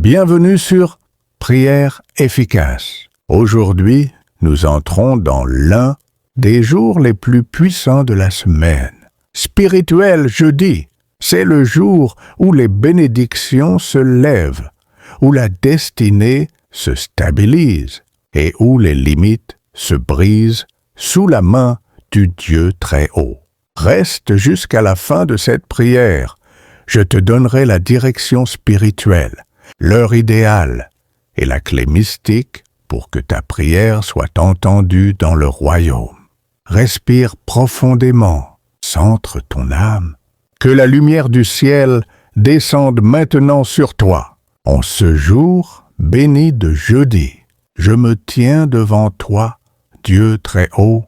Bienvenue sur Prière efficace. Aujourd'hui, nous entrons dans l'un des jours les plus puissants de la semaine. Spirituel jeudi, c'est le jour où les bénédictions se lèvent, où la destinée se stabilise et où les limites se brisent sous la main du Dieu très haut. Reste jusqu'à la fin de cette prière. Je te donnerai la direction spirituelle, l'heure idéale et la clé mystique pour que ta prière soit entendue dans le royaume. Respire profondément, centre ton âme. Que la lumière du ciel descende maintenant sur toi. En ce jour béni de jeudi, je me tiens devant toi, Dieu très haut,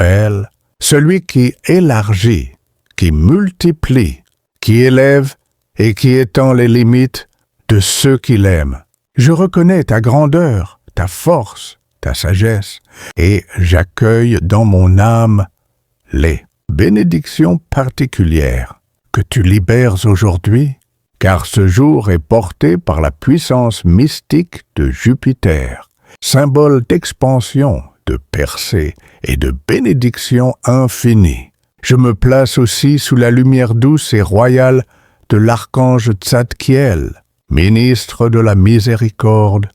EL, celui qui élargit, qui multiplie, qui élève et qui étend les limites de ceux qui l'aiment. Je reconnais ta grandeur, ta force, ta sagesse, et j'accueille dans mon âme les bénédictions particulières que tu libères aujourd'hui, car ce jour est porté par la puissance mystique de Jupiter, symbole d'expansion, de percée et de bénédiction infinie. Je me place aussi sous la lumière douce et royale de l'archange Tzadkiel, ministre de la miséricorde,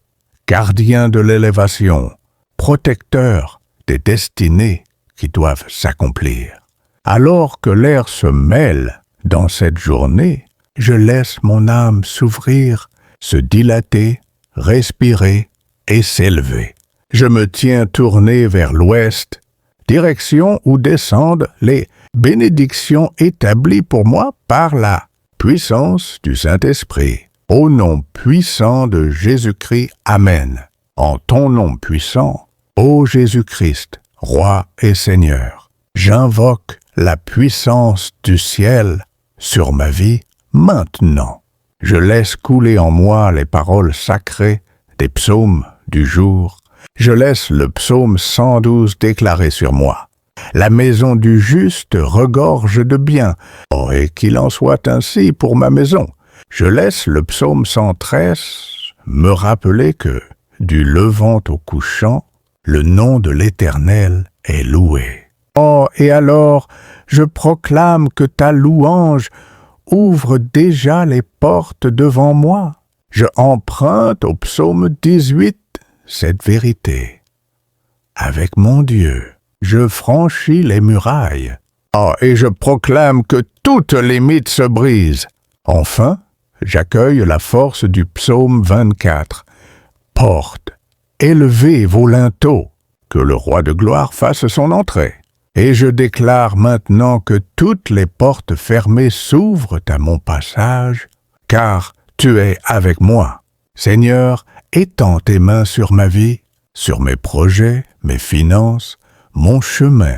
gardien de l'élévation, protecteur des destinées qui doivent s'accomplir. Alors que l'air se mêle dans cette journée, je laisse mon âme s'ouvrir, se dilater, respirer et s'élever. Je me tiens tourné vers l'ouest, direction où descendent les bénédictions établies pour moi par la puissance du Saint-Esprit. Au nom puissant de Jésus-Christ, Amen. En ton nom puissant, ô Jésus-Christ, Roi et Seigneur, j'invoque la puissance du ciel sur ma vie maintenant. Je laisse couler en moi les paroles sacrées des psaumes du jour. Je laisse le psaume 112 déclarer sur moi. La maison du juste regorge de bien. Oh, et qu'il en soit ainsi pour ma maison. Je laisse le psaume 113 me rappeler que, du levant au couchant, le nom de l'Éternel est loué. Oh, et alors, je proclame que ta louange ouvre déjà les portes devant moi. Je emprunte au psaume 18 cette vérité. Avec mon Dieu, je franchis les murailles. Oh, et je proclame que toutes les mythes se brisent. Enfin, j'accueille la force du psaume 24. Porte, élevez vos linteaux, que le roi de gloire fasse son entrée. Et je déclare maintenant que toutes les portes fermées s'ouvrent à mon passage, car tu es avec moi. Seigneur, étends tes mains sur ma vie, sur mes projets, mes finances, mon chemin,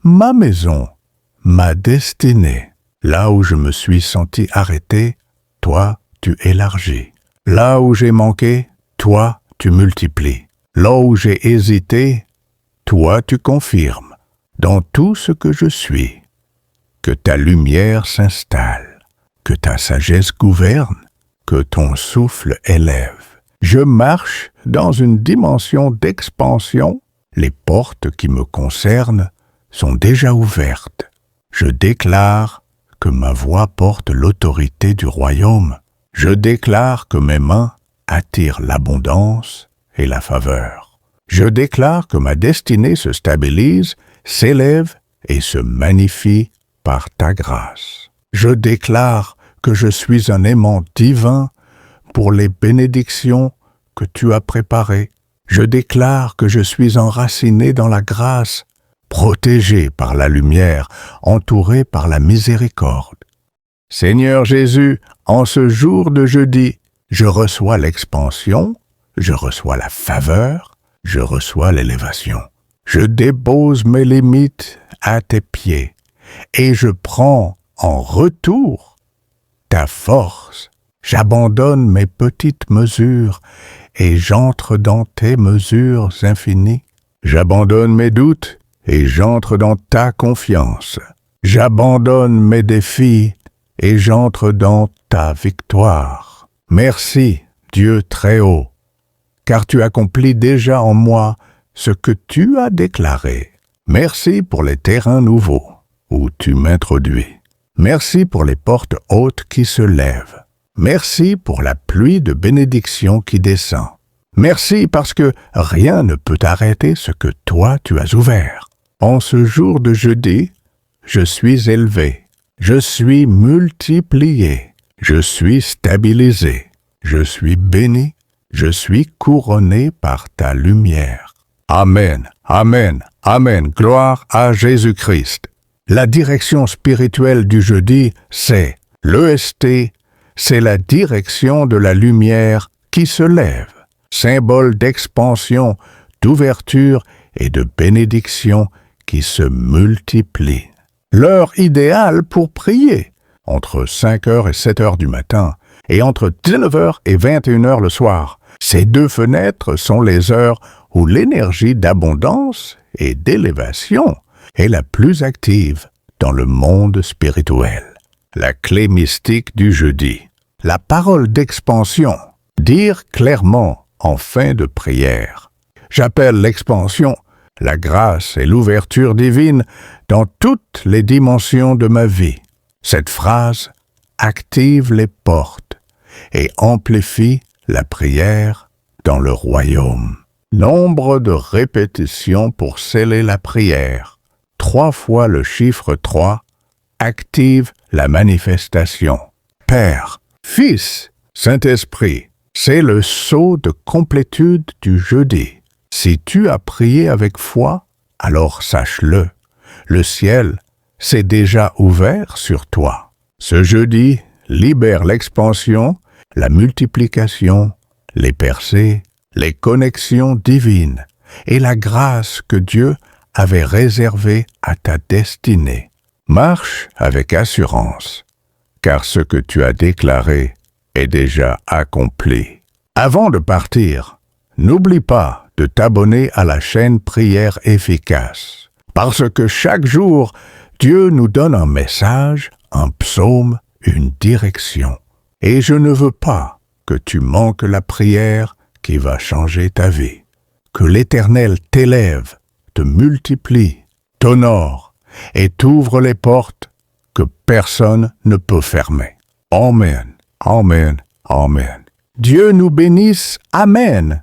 ma maison, ma destinée. Là où je me suis senti arrêté, toi, tu élargis. Là où j'ai manqué, toi, tu multiplies. Là où j'ai hésité, toi, tu confirmes. Dans tout ce que je suis, que ta lumière s'installe, que ta sagesse gouverne, que ton souffle élève. Je marche dans une dimension d'expansion. Les portes qui me concernent sont déjà ouvertes. Je déclare que ma voix porte l'autorité du royaume. Je déclare que mes mains attirent l'abondance et la faveur. Je déclare que ma destinée se stabilise, s'élève et se magnifie par ta grâce. Je déclare que je suis un aimant divin pour les bénédictions que tu as préparées. Je déclare que je suis enraciné dans la grâce, protégé par la lumière, entouré par la miséricorde. Seigneur Jésus, en ce jour de jeudi, je reçois l'expansion, je reçois la faveur, je reçois l'élévation. Je dépose mes limites à tes pieds et je prends en retour ta force. J'abandonne mes petites mesures et j'entre dans tes mesures infinies. J'abandonne mes doutes et j'entre dans ta confiance. J'abandonne mes défis et j'entre dans ta victoire. Merci Dieu très haut, car tu accomplis déjà en moi ce que tu as déclaré. Merci pour les terrains nouveaux où tu m'introduis. Merci pour les portes hautes qui se lèvent. Merci pour la pluie de bénédiction qui descend. Merci parce que rien ne peut arrêter ce que toi tu as ouvert. En ce jour de jeudi, je suis élevé, je suis multiplié, je suis stabilisé, je suis béni, je suis couronné par ta lumière. Amen, amen, amen, gloire à Jésus-Christ. La direction spirituelle du jeudi, c'est l'EST, c'est la direction de la lumière qui se lève, symbole d'expansion, d'ouverture et de bénédiction qui se multiplient. L'heure idéale pour prier, entre 5h et 7h du matin, et entre 19h et 21h le soir. Ces deux fenêtres sont les heures où l'énergie d'abondance et d'élévation est la plus active dans le monde spirituel. La clé mystique du jeudi. La parole d'expansion. Dire clairement en fin de prière. J'appelle l'expansion la grâce et l'ouverture divine dans toutes les dimensions de ma vie. Cette phrase active les portes et amplifie la prière dans le royaume. Nombre de répétitions pour sceller la prière. 3 fois le chiffre 3 active la manifestation. Père, Fils, Saint-Esprit, c'est le sceau de complétude du jeudi. Si tu as prié avec foi, alors sache-le, le ciel s'est déjà ouvert sur toi. Ce jeudi libère l'expansion, la multiplication, les percées, les connexions divines et la grâce que Dieu avait réservée à ta destinée. Marche avec assurance, car ce que tu as déclaré est déjà accompli. Avant de partir, n'oublie pas de t'abonner à la chaîne Prière Efficace, parce que chaque jour, Dieu nous donne un message, un psaume, une direction. Et je ne veux pas que tu manques la prière qui va changer ta vie. Que l'Éternel t'élève, te multiplie, t'honore et t'ouvre les portes que personne ne peut fermer. Amen, amen, amen. Dieu nous bénisse. Amen.